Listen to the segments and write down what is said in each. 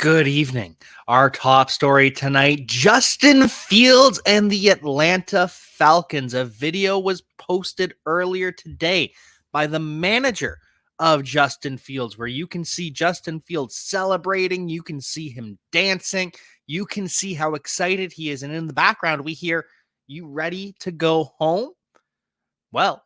Good evening. Our top story tonight, Justin Fields and the Atlanta Falcons. A video was posted earlier today by the manager of Justin Fields, where you can see Justin Fields celebrating. You can see him dancing. You can see how excited he is. And in the background, we hear, "You ready to go home?" Well,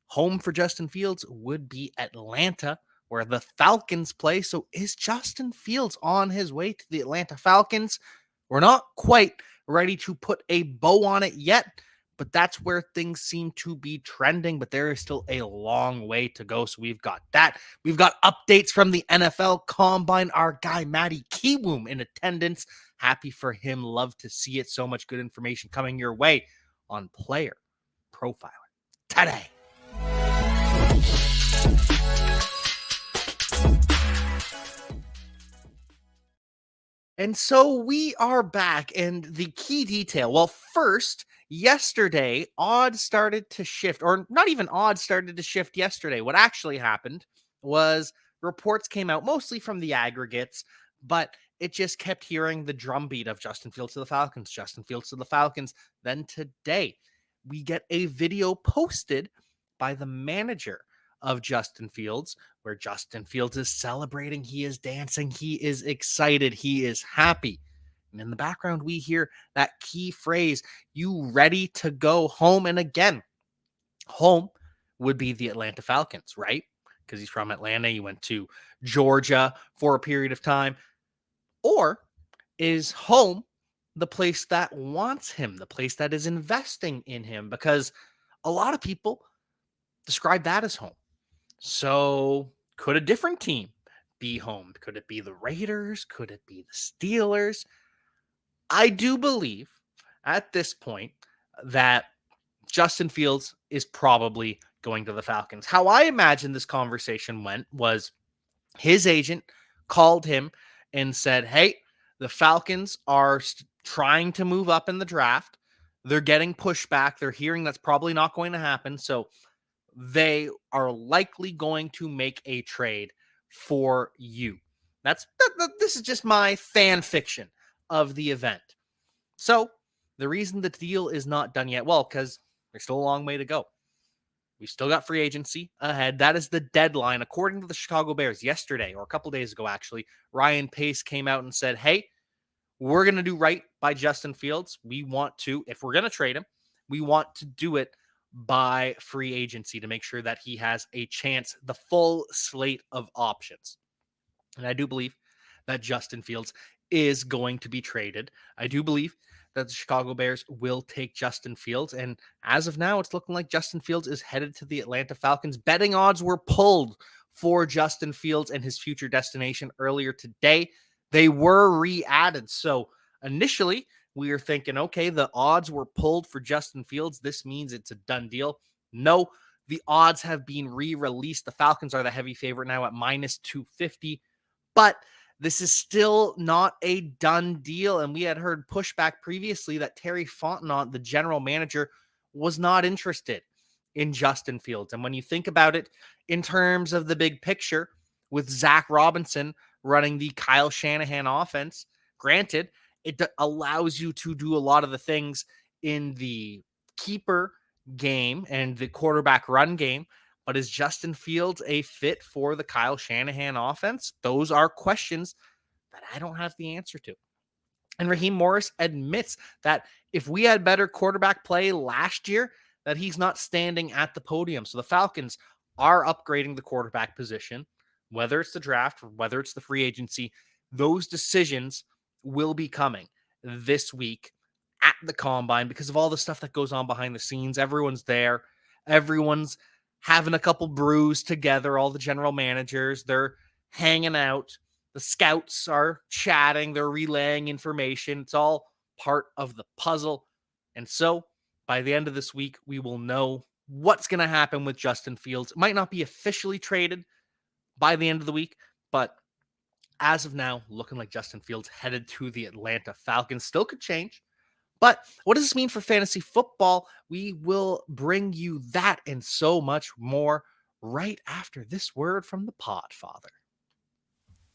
home for Justin Fields would be Atlanta, where the Falcons play. So is Justin Fields on his way to the Atlanta Falcons? We're not quite ready to put a bow on it yet, but that's where things seem to be trending. But there is still a long way to go. So we've got that. We've got updates from the NFL Combine. Our guy, Matty Kiwoom, in attendance. Happy for him. Love to see it. So much good information coming your way on Player Profiler today. And so we are back, and the key detail. Well, first, yesterday, odds started to shift, or not even odds started to shift yesterday. What actually happened was reports came out mostly from the aggregates, but it just kept hearing the drumbeat of Justin Fields to the Falcons, Justin Fields to the Falcons. Then today, we get a video posted by the manager of Justin Fields, where Justin Fields is celebrating, he is dancing, he is excited, he is happy. And in the background, we hear that key phrase, "You ready to go home?" And again, home would be the Atlanta Falcons, right? Because he's from Atlanta, he went to Georgia for a period of time. Or is home the place that wants him, the place that is investing in him? Because a lot of people describe that as home. So could a different team be home? Could it be the Raiders? Could it be the Steelers? I do believe at this point that Justin Fields is probably going to the Falcons. How I imagine this conversation went was his agent called him and said, "Hey, the Falcons are trying to move up in the draft. They're getting pushback. They're hearing that's probably not going to happen. So they are likely going to make a trade for you." This is just my fan fiction of the event. So the reason the deal is not done yet, well, because there's still a long way to go. We've still got free agency ahead. That is the deadline. According to the Chicago Bears yesterday, or a couple days ago, actually, Ryan Pace came out and said, "Hey, we're going to do right by Justin Fields. We want to, if we're going to trade him, we want to do it by free agency to make sure that he has a chance, the full slate of options." And I do believe that Justin Fields is going to be traded. I do believe that the Chicago Bears will take Justin Fields. And as of now, it's looking like Justin Fields is headed to the Atlanta Falcons. Betting odds were pulled for Justin Fields and his future destination earlier today. They were re-added. So initially, we were thinking, okay, the odds were pulled for Justin Fields. This means it's a done deal. No, the odds have been re-released. The Falcons are the heavy favorite now at minus 250. But this is still not a done deal. And we had heard pushback previously that Terry Fontenot, the general manager, was not interested in Justin Fields. And when you think about it in terms of the big picture, with Zach Robinson running the Kyle Shanahan offense, granted, it allows you to do a lot of the things in the keeper game and the quarterback run game. But is Justin Fields a fit for the Kyle Shanahan offense? Those are questions that I don't have the answer to. And Raheem Morris admits that if we had better quarterback play last year, that he's not standing at the podium. So the Falcons are upgrading the quarterback position, whether it's the draft or whether it's the free agency. Those decisions will be coming this week at the Combine because of all the stuff that goes on behind the scenes. Everyone's there. Everyone's having a couple brews together, all the general managers, they're hanging out. The scouts are chatting, they're relaying information. It's all part of the puzzle. And so by the end of this week, we will know what's going to happen with Justin Fields. It might not be officially traded by the end of the week, but as of now, looking like Justin Fields headed to the Atlanta Falcons. Still could change. But what does this mean for fantasy football? We will bring you that and so much more right after this word from the Podfather.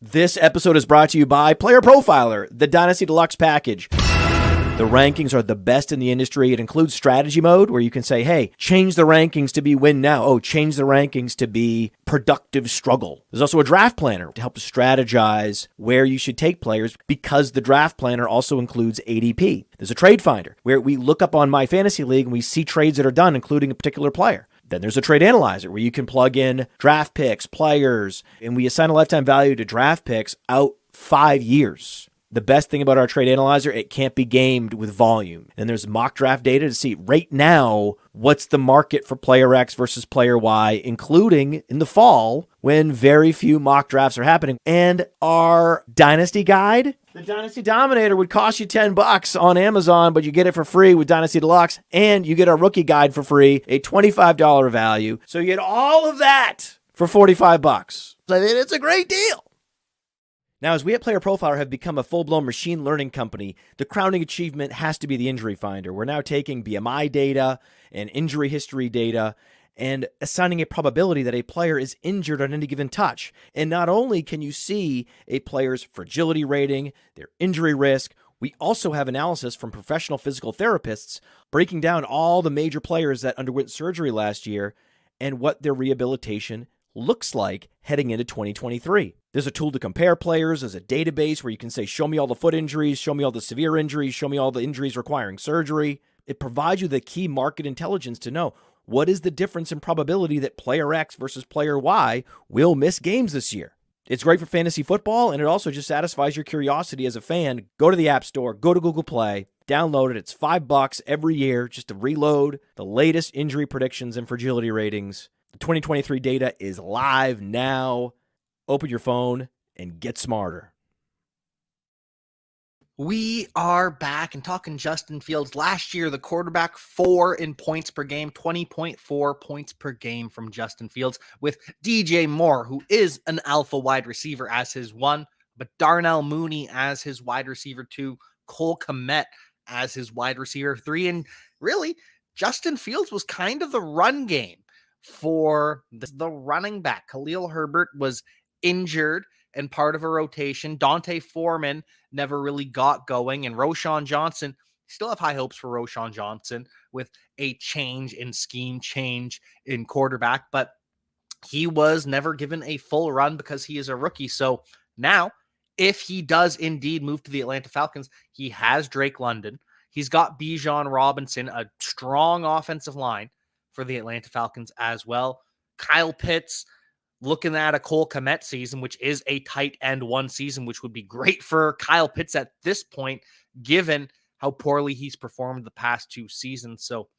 This episode is brought to you by PlayerProfiler, the Dynasty Deluxe package. The rankings are the best in the industry. It includes strategy mode where you can say, hey, change the rankings to be win now. Oh, change the rankings to be productive struggle. There's also a draft planner to help to strategize where you should take players because the draft planner also includes ADP. There's a trade finder where we look up on My Fantasy League and we see trades that are done, including a particular player. Then there's a trade analyzer where you can plug in draft picks, players, and we assign a lifetime value to draft picks out 5 years. The best thing about our trade analyzer, it can't be gamed with volume. And there's mock draft data to see right now what's the market for player X versus player Y, including in the fall when very few mock drafts are happening. And our Dynasty guide, the Dynasty Dominator, would cost you $10 on Amazon, but you get it for free with Dynasty Deluxe, and you get our rookie guide for free, a $25 value. So you get all of that for $45. I mean, it's a great deal. Now, as we at Player Profiler have become a full-blown machine learning company, the crowning achievement has to be the injury finder. We're now taking BMI data and injury history data and assigning a probability that a player is injured on any given touch. And not only can you see a player's fragility rating, their injury risk, we also have analysis from professional physical therapists breaking down all the major players that underwent surgery last year and what their rehabilitation looks like heading into 2023. There's a tool to compare players. There's a database where you can say, show me all the foot injuries, show me all the severe injuries, show me all the injuries requiring surgery. It provides you the key market intelligence to know what is the difference in probability that player X versus player Y will miss games this year. It's great for fantasy football, and it also just satisfies your curiosity as a fan. Go to the App Store, go to Google Play, download it. It's $5 every year just to reload the latest injury predictions and fragility ratings. The 2023 data is live now. Open your phone and get smarter. We are back and talking Justin Fields. Last year, the quarterback 4 in points per game, 20.4 points per game from Justin Fields, with DJ Moore, who is an alpha wide receiver, as his 1, but Darnell Mooney as his wide receiver 2, Cole Kmet as his wide receiver 3, and really, Justin Fields was kind of the run game for the running back. Khalil Herbert was injured and part of a rotation. Dante Foreman never really got going, and Roschon Johnson, still have high hopes for Roschon Johnson with a change in scheme, change in quarterback, but he was never given a full run because he is a rookie. So now, if he does indeed move to the Atlanta Falcons, he has Drake London. He's got Bijan Robinson, a strong offensive line for the Atlanta Falcons as well. Kyle Pitts, looking at a Cole Kmet season, which is a tight end 1 season, which would be great for Kyle Pitts at this point, given how poorly he's performed the past 2 seasons. So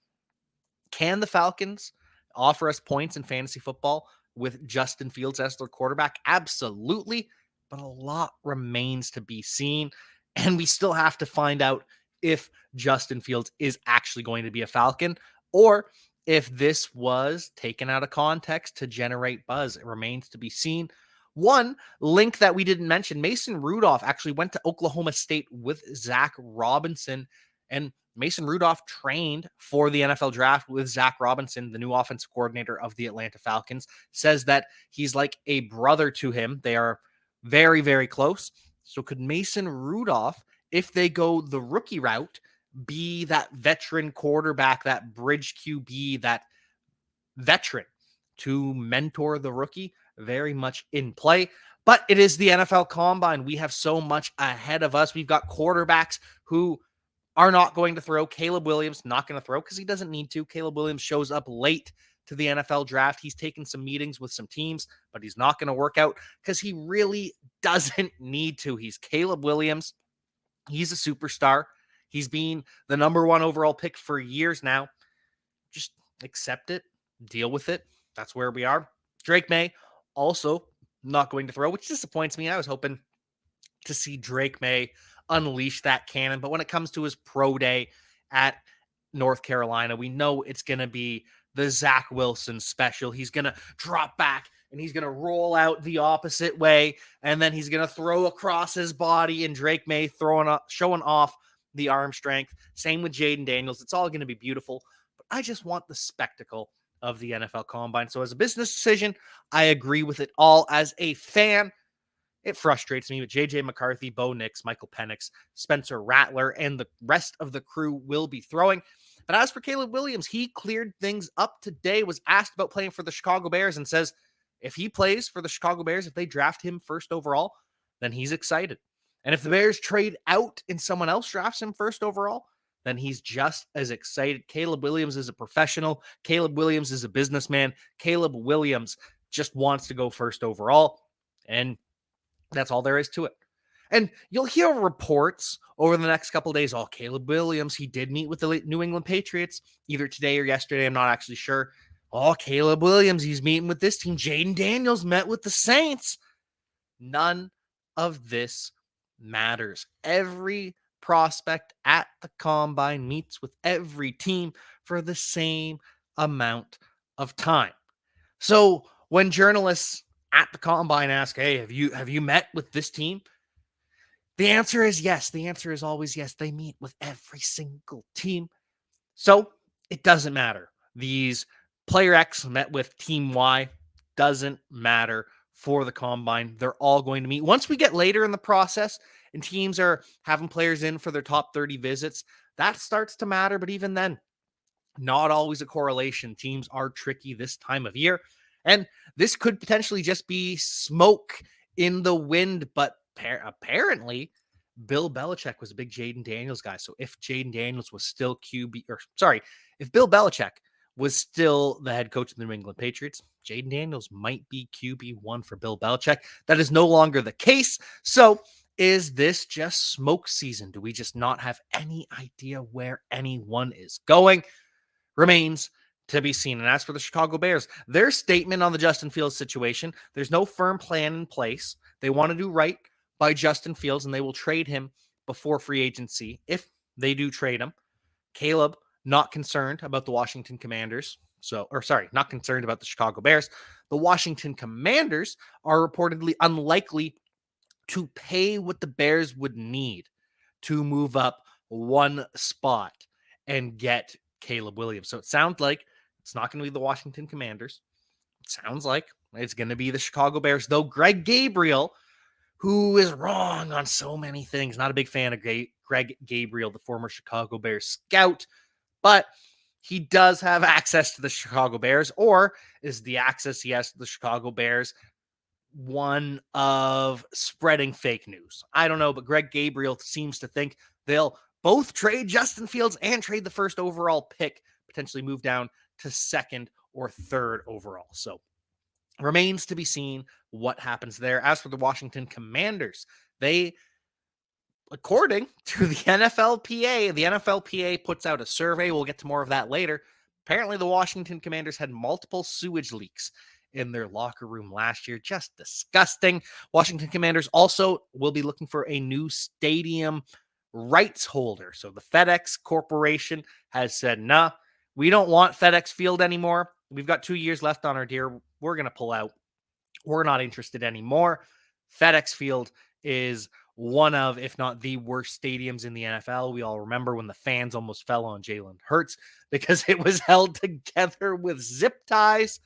can the Falcons offer us points in fantasy football with Justin Fields as their quarterback? Absolutely. But a lot remains to be seen. And we still have to find out if Justin Fields is actually going to be a Falcon, or if this was taken out of context to generate buzz. It remains to be seen. One link that we didn't mention, Mason Rudolph actually went to Oklahoma State with Zach Robinson, and Mason Rudolph trained for the NFL draft with Zach Robinson, the new offensive coordinator of the Atlanta Falcons, says that he's like a brother to him. They are very, very close. So could Mason Rudolph, if they go the rookie route, be that veteran quarterback, that bridge QB, that veteran to mentor the rookie? Very much in play. But it is the NFL Combine. We have so much ahead of us. We've got quarterbacks who are not going to throw. Caleb Williams not going to throw because he doesn't need to. Caleb Williams shows up late to the NFL draft. He's taken some meetings with some teams, but he's not going to work out because he really doesn't need to. He's Caleb Williams. He's a superstar. He's been the number 1 overall pick for years now. Just accept it, deal with it. That's where we are. Drake May also not going to throw, which disappoints me. I was hoping to see Drake May unleash that cannon, but when it comes to his pro day at North Carolina, we know it's going to be the Zach Wilson special. He's going to drop back and he's going to roll out the opposite way, and then he's going to throw across his body, and Drake May showing off the arm strength. Same with Jaden Daniels. It's all going to be beautiful, but I just want the spectacle of the NFL Combine. So as a business decision, I agree with it all. As a fan, It frustrates me, but JJ McCarthy, Bo Nix, Michael Penix, Spencer Rattler, and the rest of the crew will be throwing. But as for Caleb Williams, he cleared things up today, was asked about playing for the Chicago Bears, and says if he plays for the Chicago Bears, if they draft him first overall, then he's excited. And if the Bears trade out and someone else drafts him first overall, then he's just as excited. Caleb Williams is a professional. Caleb Williams is a businessman. Caleb Williams just wants to go first overall. And that's all there is to it. And you'll hear reports over the next couple of days. Oh, Caleb Williams, he did meet with the New England Patriots either today or yesterday. I'm not actually sure. Oh, Caleb Williams, he's meeting with this team. Jaden Daniels met with the Saints. None of this matters. Every prospect at the combine meets with every team for the same amount of time. So when journalists at the combine ask, hey, have you met with this team? The answer is yes. The answer is always yes. They meet with every single team. So it doesn't matter. These player X met with team Y. Doesn't matter for the combine. They're all going to meet. Once we get later in the process and teams are having players in for their top 30 visits, that starts to matter. But even then, not always a correlation. Teams are tricky this time of year. And this could potentially just be smoke in the wind. But apparently, Bill Belichick was a big Jaden Daniels guy. So if Jaden Daniels was still if Bill Belichick was still the head coach of the New England Patriots, Jaden Daniels might be QB1 for Bill Belichick. That is no longer the case. So is this just smoke season? Do we just not have any idea where anyone is going? Remains to be seen. And as for the Chicago Bears, their statement on the Justin Fields situation, there's no firm plan in place. They want to do right by Justin Fields, and they will trade him before free agency if they do trade him. Caleb, not concerned about the Washington Commanders. Not concerned about the Chicago Bears. The Washington Commanders are reportedly unlikely to pay what the Bears would need to move up one spot and get Caleb Williams. So it sounds like it's not going to be the Washington Commanders. It sounds like it's going to be the Chicago Bears, though Greg Gabriel, who is wrong on so many things, not a big fan of Greg Gabriel, the former Chicago Bears scout, but he does have access to the Chicago Bears. Or is the access he has to the Chicago Bears one of spreading fake news? I don't know, but Greg Gabriel seems to think they'll both trade Justin Fields and trade the first overall pick, potentially move down to second or third overall. So remains to be seen what happens there. As for the Washington Commanders, they, according to the NFLPA puts out a survey. We'll get to more of that later. Apparently, the Washington Commanders had multiple sewage leaks in their locker room last year. Just disgusting. Washington Commanders also will be looking for a new stadium rights holder. So the FedEx Corporation has said, nah, we don't want FedEx Field anymore. We've got 2 years left on our deal. We're going to pull out. We're not interested anymore. FedEx Field is one of, if not the worst stadiums in the NFL. We all remember when the fans almost fell on Jalen Hurts because it was held together with zip ties.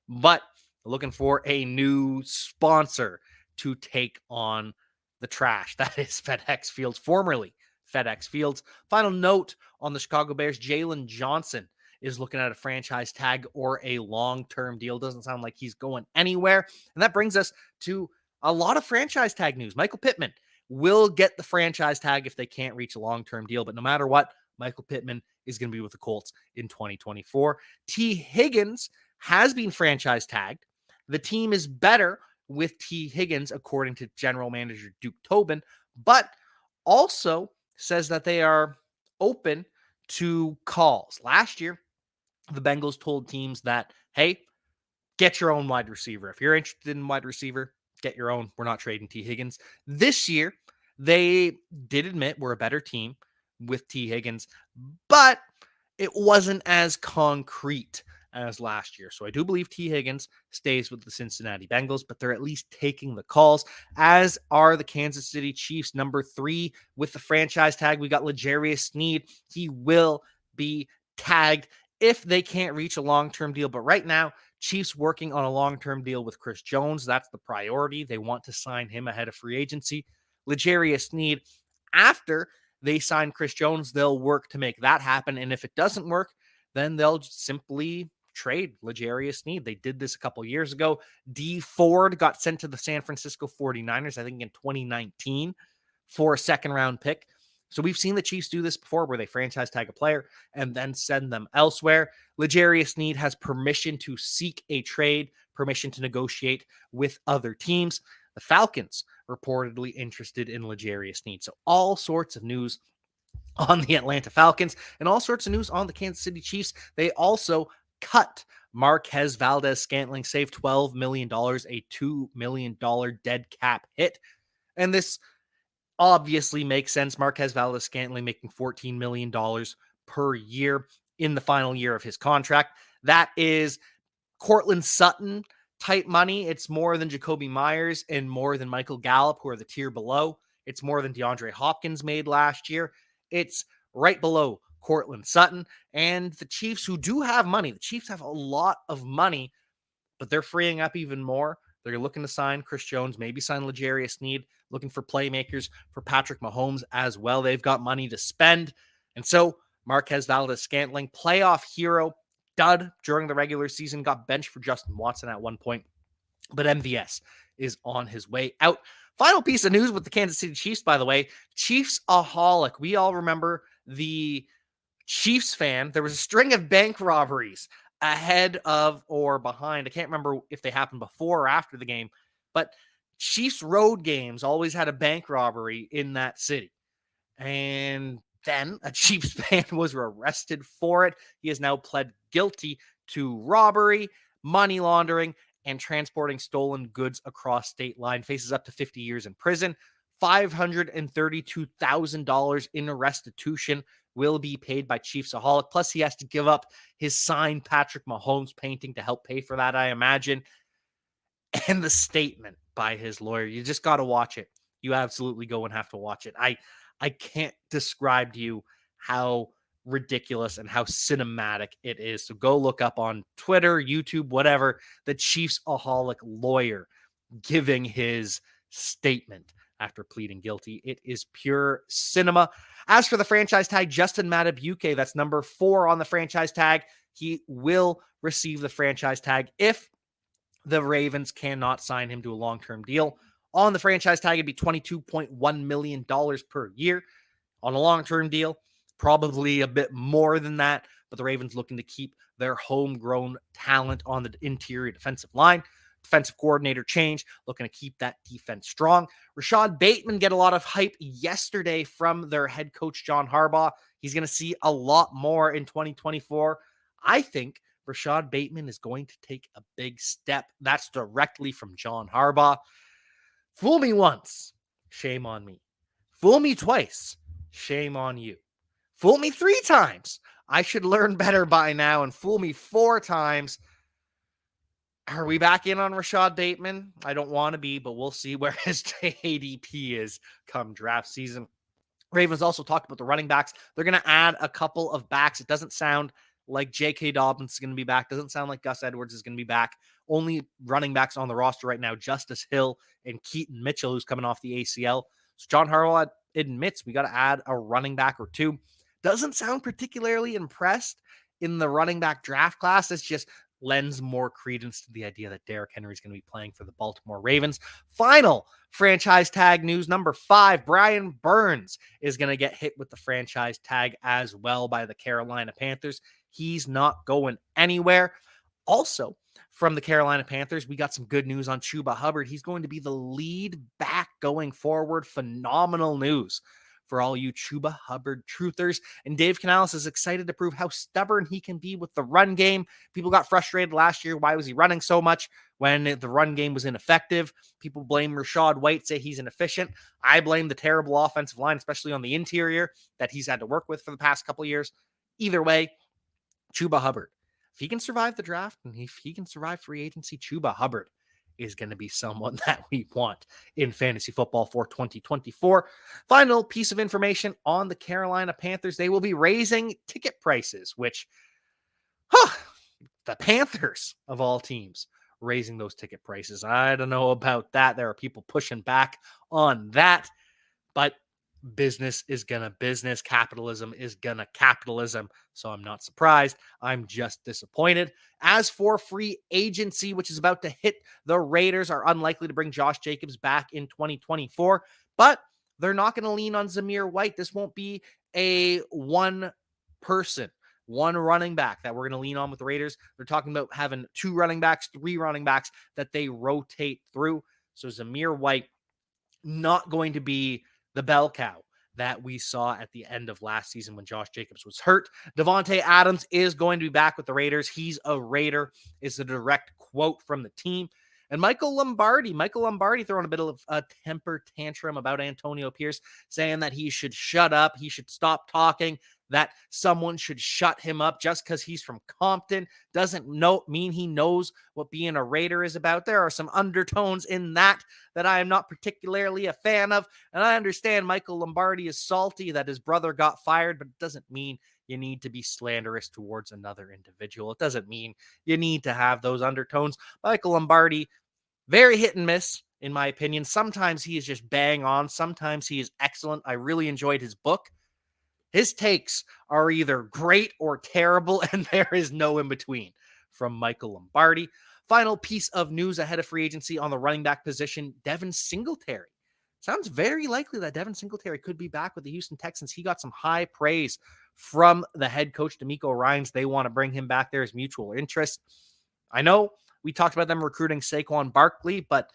But looking for a new sponsor to take on the trash. That is FedEx Field, formerly FedEx Fields. Final note on the Chicago Bears, Jalen Johnson is looking at a franchise tag or a long-term deal. Doesn't sound like he's going anywhere. And that brings us to a lot of franchise tag news. Michael Pittman will get the franchise tag if they can't reach a long-term deal. But no matter what, Michael Pittman is going to be with the Colts in 2024. T. Higgins has been franchise tagged. The team is better with T. Higgins, according to general manager Duke Tobin, but also says that they are open to calls. Last year, the Bengals told teams that, hey, get your own wide receiver. If you're interested in wide receiver, get your own. We're not trading T. Higgins. This year, they did admit we're a better team with T. Higgins, but it wasn't as concrete as last year. So I do believe T. Higgins stays with the Cincinnati Bengals, but they're at least taking the calls, as are the Kansas City Chiefs. Number 3 with the franchise tag, we got L'Jarius Sneed. He will be tagged if they can't reach a long-term deal. But right now, Chiefs working on a long-term deal with Chris Jones. That's the priority. They want to sign him ahead of free agency. L'Jarius Sneed, after they sign Chris Jones, they'll work to make that happen. And if it doesn't work, then they'll simply trade L'Jarius Sneed. They did this a couple years ago. D Ford got sent to the San Francisco 49ers, I think in 2019, for a second-round pick. So we've seen the Chiefs do this before where they franchise tag a player and then send them elsewhere. L'Jarius Sneed has permission to seek a trade, permission to negotiate with other teams. The Falcons reportedly interested in L'Jarius Sneed. So all sorts of news on the Atlanta Falcons and all sorts of news on the Kansas City Chiefs. They also cut Marquez Valdes-Scantling, saved $12 million, a $2 million dead cap hit. And this obviously makes sense. Marquez Valdes-Scantling making $14 million per year in the final year of his contract. That is Cortland Sutton type money. It's more than Jacoby Myers and more than Michael Gallup, who are the tier below. It's more than DeAndre Hopkins made last year. It's right below Cortland Sutton. And the Chiefs, who do have money, the Chiefs have a lot of money, but they're freeing up even more. They're looking to sign Chris Jones, maybe sign L'Jarius Sneed, looking for playmakers for Patrick Mahomes as well. They've got money to spend. And so Marquez Valdes-Scantling, playoff hero, dud during the regular season, got benched for Justin Watson at one point. But MVS is on his way out. Final piece of news with the Kansas City Chiefs, by the way, Chiefs-aholic. We all remember the Chiefs fan. There was a string of bank robberies ahead of or behind. I can't remember if they happened before or after the game, but Chiefs road games always had a bank robbery in that city. And then a Chiefs fan was arrested for it. He has now pled guilty to robbery, money laundering, and transporting stolen goods across state line. Faces up to 50 years in prison. $532,000 in restitution will be paid by Chiefs-aholic. Plus, he has to give up his signed Patrick Mahomes painting to help pay for that, I imagine. And the statement by his lawyer. You just got to watch it. You absolutely go and have to watch it. I can't describe to you how ridiculous and how cinematic it is. So go look up on Twitter, YouTube, whatever, the Chiefs-aholic lawyer giving his statement after pleading guilty. It is pure cinema. As for the franchise tag, Justin Madubuike, that's number 4 on the franchise tag. He will receive the franchise tag if the Ravens cannot sign him to a long-term deal. On the franchise tag, it'd be $22.1 million per year. On a long-term deal, probably a bit more than that, but the Ravens looking to keep their homegrown talent on the interior defensive line. Defensive coordinator change, looking to keep that defense strong. Rashad Bateman get a lot of hype yesterday from their head coach, John Harbaugh. He's going to see a lot more in 2024. I think Rashad Bateman is going to take a big step. That's directly from John Harbaugh. Fool me once, shame on me. Fool me twice, shame on you. Fool me 3 times, I should learn better by now. And fool me 4 times, are we back in on Rashad Bateman? I don't want to be, but we'll see where his ADP is come draft season. Ravens also talked about the running backs. They're going to add a couple of backs. It doesn't sound like J.K. Dobbins is going to be back. Doesn't sound like Gus Edwards is going to be back. Only running backs on the roster right now, Justice Hill and Keaton Mitchell, who's coming off the ACL. So John Harbaugh admits we got to add a running back or 2. Doesn't sound particularly impressed in the running back draft class. It's just lends more credence to the idea that Derrick Henry is going to be playing for the Baltimore Ravens. Final franchise tag news, number 5, Brian Burns is going to get hit with the franchise tag as well by the Carolina Panthers. He's not going anywhere. Also, from the Carolina Panthers, we got some good news on Chuba Hubbard. He's going to be the lead back going forward. Phenomenal news for all you Chuba Hubbard truthers. And Dave Canales is excited to prove how stubborn he can be with the run game. People got frustrated last year. Why was he running so much when the run game was ineffective? People blame Rachaad White, say he's inefficient. I blame the terrible offensive line, especially on the interior, that he's had to work with for the past couple of years. Either way, Chuba Hubbard, if he can survive the draft and if he can survive free agency, Chuba Hubbard is going to be someone that we want in fantasy football for 2024. Final piece of information on the Carolina Panthers. They will be raising ticket prices, which the Panthers, of all teams, raising those ticket prices. I don't know about that. There are people pushing back on that, but business is gonna business. Capitalism is gonna capitalism. So I'm not surprised. I'm just disappointed. As for free agency, which is about to hit, the Raiders are unlikely to bring Josh Jacobs back in 2024, but they're not going to lean on Zamir White. This won't be a one person, one running back that we're going to lean on with the Raiders. They're talking about having 2 running backs, 3 running backs that they rotate through. So Zamir White not going to be the bell cow that we saw at the end of last season when Josh Jacobs was hurt. Devontae Adams is going to be back with the Raiders. He's a Raider, is the direct quote from the team. And Michael Lombardi throwing a bit of a temper tantrum about Antonio Pierce, saying that he should shut up, he should stop talking, that someone should shut him up just because he's from Compton doesn't mean he knows what being a Raider is about. There are some undertones in that I am not particularly a fan of. And I understand Michael Lombardi is salty that his brother got fired, but it doesn't mean you need to be slanderous towards another individual. It doesn't mean you need to have those undertones. Michael Lombardi, very hit and miss, in my opinion. Sometimes he is just bang on. Sometimes he is excellent. I really enjoyed his book. His takes are either great or terrible, and there is no in between from Michael Lombardi. Final piece of news ahead of free agency on the running back position, Devin Singletary. Sounds very likely that Devin Singletary could be back with the Houston Texans. He got some high praise from the head coach, D'Amico Ryans. They want to bring him back. There's mutual interest. I know we talked about them recruiting Saquon Barkley, but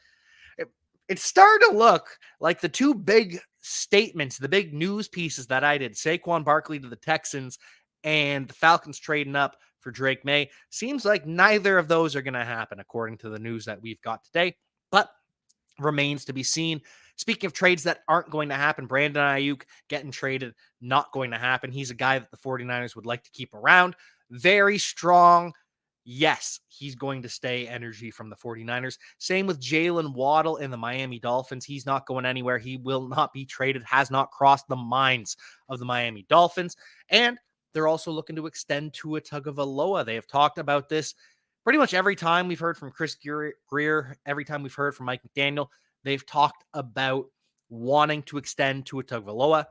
it's starting to look like the 2 big statements, the big news pieces that I did, Saquon Barkley to the Texans and the Falcons trading up for Drake May, seems like neither of those are going to happen according to the news that we've got today, but remains to be seen. Speaking of trades that aren't going to happen, Brandon Ayuk getting traded, not going to happen. He's a guy that the 49ers would like to keep around. Very strong. Yes, he's going to stay energy from the 49ers. Same with Jalen Waddle and the Miami Dolphins. He's not going anywhere. He will not be traded, has not crossed the minds of the Miami Dolphins. And they're also looking to extend Tua Tagovailoa. They have talked about this pretty much every time we've heard from Chris Greer, every time we've heard from Mike McDaniel. They've talked about wanting to extend Tua Tagovailoa.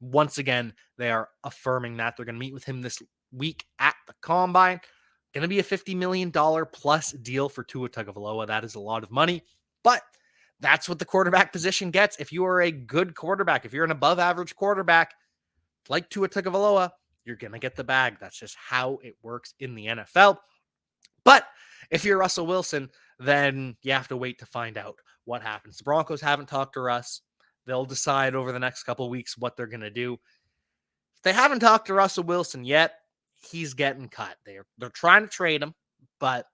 Once again, they are affirming that. They're going to meet with him this week at the Combine. Going to be a $50 million plus deal for Tua Tagovailoa. That is a lot of money, but that's what the quarterback position gets. If you are a good quarterback, if you're an above average quarterback like Tua Tagovailoa, you're going to get the bag. That's just how it works in the NFL. But if you're Russell Wilson, then you have to wait to find out what happens. The Broncos haven't talked to Russ. They'll decide over the next couple of weeks what they're going to do. If they haven't talked to Russell Wilson yet, he's getting cut. They're trying to trade him, but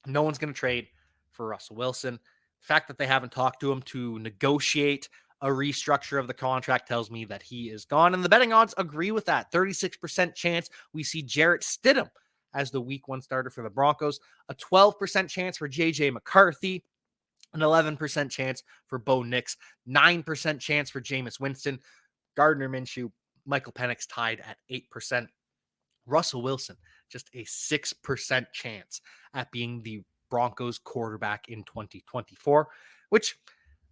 no one's going to trade for Russell Wilson. The fact that they haven't talked to him to negotiate a restructure of the contract tells me that he is gone. And the betting odds agree with that. 36% chance we see Jarrett Stidham as the week 1 starter for the Broncos. A 12% chance for J.J. McCarthy. An 11% chance for Bo Nix. 9% chance for Jameis Winston. Gardner Minshew, Michael Penix tied at 8%. Russell Wilson, just a 6% chance at being the Broncos quarterback in 2024, which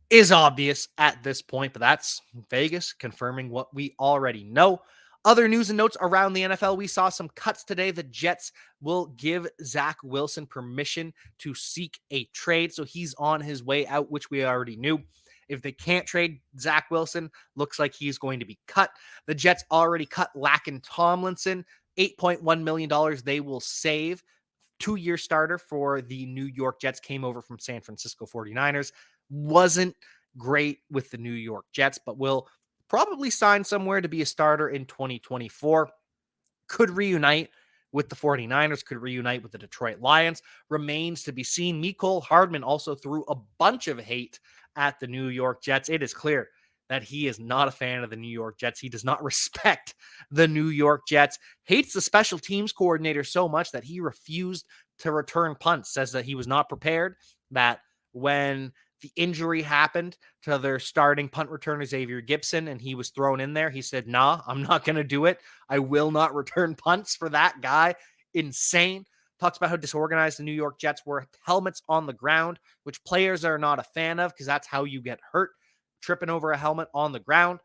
is obvious at this point, but that's Vegas confirming what we already know. Other news and notes around the NFL. We saw some cuts today. The Jets will give Zach Wilson permission to seek a trade, so he's on his way out, which we already knew. If they can't trade Zach Wilson, looks like he's going to be cut. The Jets already cut Laken Tomlinson. $8.1 million they will save. 2-year starter for the New York Jets, came over from San Francisco 49ers. Wasn't great with the New York Jets, but will probably sign somewhere to be a starter in 2024. Could reunite with the 49ers, could reunite with the Detroit Lions. Remains to be seen. Mecole Hardman also threw a bunch of hate at the New York Jets. It is clear that he is not a fan of the New York Jets. He does not respect the New York Jets, hates the special teams coordinator so much that he refused to return punts, says that he was not prepared, that when the injury happened to their starting punt returner, Xavier Gibson, and he was thrown in there, he said, nah, I'm not going to do it. I will not return punts for that guy. Insane. Talks about how disorganized the New York Jets were, helmets on the ground, which players are not a fan of because that's how you get hurt, tripping over a helmet on the ground.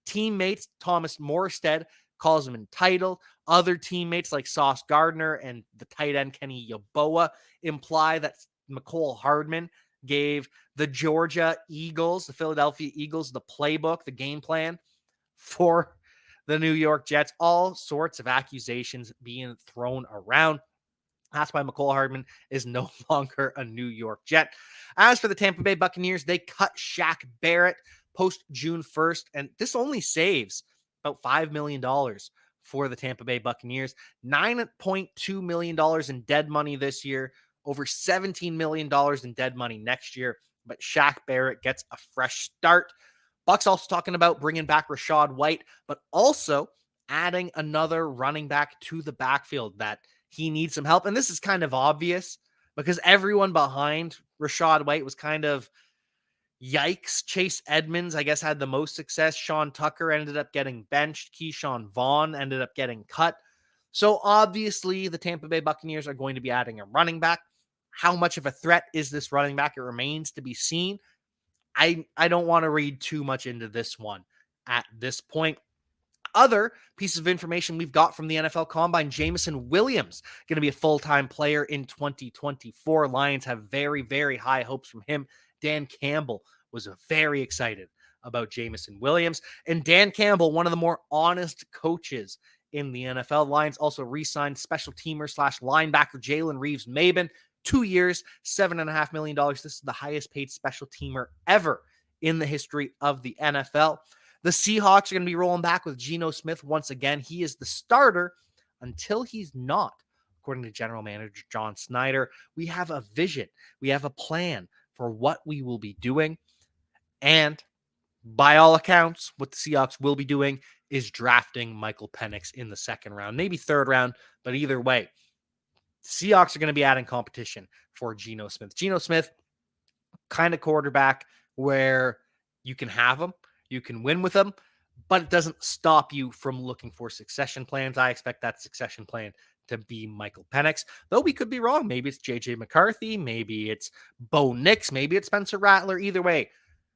Teammates, Thomas Morstead calls him entitled. Other teammates like Sauce Gardner and the tight end Kenny Yeboah imply that McCole Hardman gave the Georgia Eagles, the Philadelphia Eagles, the playbook, the game plan for the New York Jets. All sorts of accusations being thrown around. That's why McCole Hardman is no longer a New York Jet. As for the Tampa Bay Buccaneers, they cut Shaq Barrett post June 1st, and this only saves about $5 million for the Tampa Bay Buccaneers. $9.2 million in dead money this year, over $17 million in dead money next year, but Shaq Barrett gets a fresh start. Bucks also talking about bringing back Rachaad White, but also adding another running back to the backfield that he needs some help. And this is kind of obvious because everyone behind Rachaad White was kind of yikes. Chase Edmonds, I guess, had the most success. Sean Tucker ended up getting benched. Keyshawn Vaughn ended up getting cut. So obviously the Tampa Bay Buccaneers are going to be adding a running back. How much of a threat is this running back? It remains to be seen. I don't want to read too much into this one at this point. Other pieces of information we've got from the NFL Combine, Jameson Williams, going to be a full-time player in 2024. Lions have very, very high hopes from him. Dan Campbell was very excited about Jameson Williams. And Dan Campbell, one of the more honest coaches in the NFL. Lions also re-signed special teamer / linebacker Jalen Reeves-Maybin. 2 years, $7.5 million. This is the highest paid special teamer ever in the history of the NFL. The Seahawks are going to be rolling back with Geno Smith once again. He is the starter until he's not, according to general manager John Snyder. We have a vision. We have a plan for what we will be doing. And by all accounts, what the Seahawks will be doing is drafting Michael Penix in the second round, maybe third round, but either way, Seahawks are going to be adding competition for Geno Smith. Geno Smith, kind of quarterback where you can have him, you can win with him, but it doesn't stop you from looking for succession plans. I expect that succession plan to be Michael Penix, though we could be wrong. Maybe it's JJ McCarthy, maybe it's Bo Nix, maybe it's Spencer Rattler. Either way,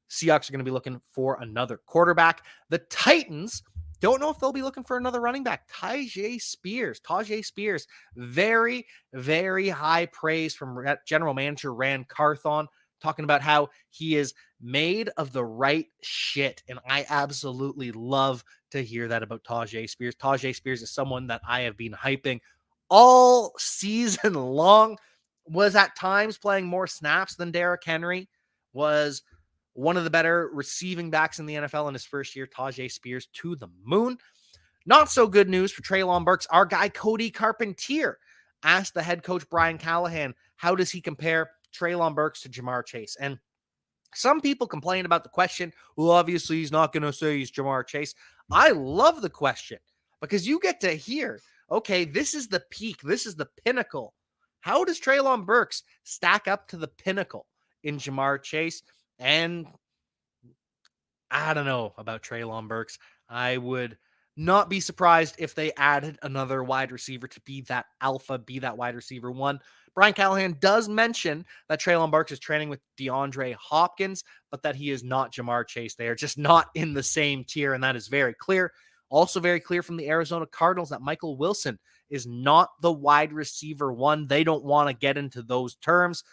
Seahawks are going to be looking for another quarterback. The Titans, don't know if they'll be looking for another running back. Tajay Spears, very, very high praise from general manager Rand Carthon, talking about how he is made of the right shit. And I absolutely love to hear that about Tajay Spears. Tajay Spears is someone that I have been hyping all season long, was at times playing more snaps than Derrick Henry, was one of the better receiving backs in the NFL in his first year. Tajay Spears to the moon. Not so good news for Treylon Burks. Our guy Cody Carpentier asked the head coach Brian Callahan, how does he compare Treylon Burks to Jamar Chase? And some people complain about the question. Well, obviously he's not going to say he's Jamar Chase. I love the question because you get to hear, okay, this is the peak. This is the pinnacle. How does Treylon Burks stack up to the pinnacle in Jamar Chase? And I don't know about Treylon Burks. I would not be surprised if they added another wide receiver to be that alpha, be that wide receiver one. Brian Callahan does mention that Treylon Burks is training with DeAndre Hopkins, but that he is not Jamar Chase. They are just not in the same tier, and that is very clear. Also very clear from the Arizona Cardinals that Michael Wilson is not the wide receiver one. They don't want to get into those terms.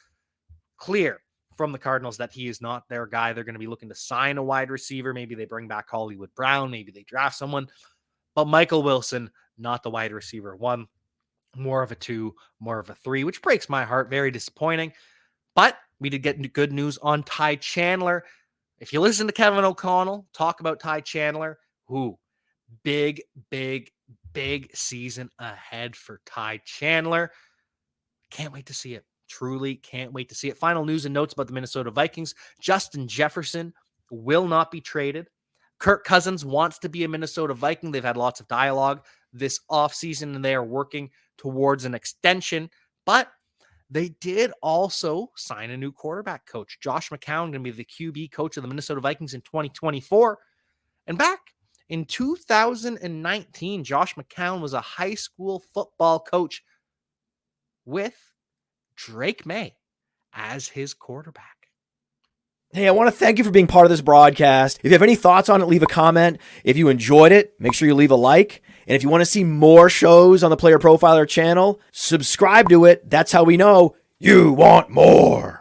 Clear from the Cardinals that he is not their guy. They're going to be looking to sign a wide receiver. Maybe they bring back Hollywood Brown. Maybe they draft someone. But Michael Wilson, not the wide receiver one. More of a 2, more of a 3, which breaks my heart. Very disappointing. But we did get good news on Ty Chandler. If you listen to Kevin O'Connell talk about Ty Chandler, big season ahead for Ty Chandler. Can't wait to see it. Truly can't wait to see it. Final news and notes about the Minnesota Vikings. Justin Jefferson will not be traded. Kirk Cousins wants to be a Minnesota Viking. They've had lots of dialogue this offseason, and they are working towards an extension. But they did also sign a new quarterback coach. Josh McCown going to be the QB coach of the Minnesota Vikings in 2024. And back in 2019, Josh McCown was a high school football coach with Drake May as his quarterback. Hey, I want to thank you for being part of this broadcast. If you have any thoughts on it, leave a comment. If you enjoyed it, make sure you leave a like. And if you want to see more shows on the Player Profiler channel, subscribe to it. That's how we know you want more.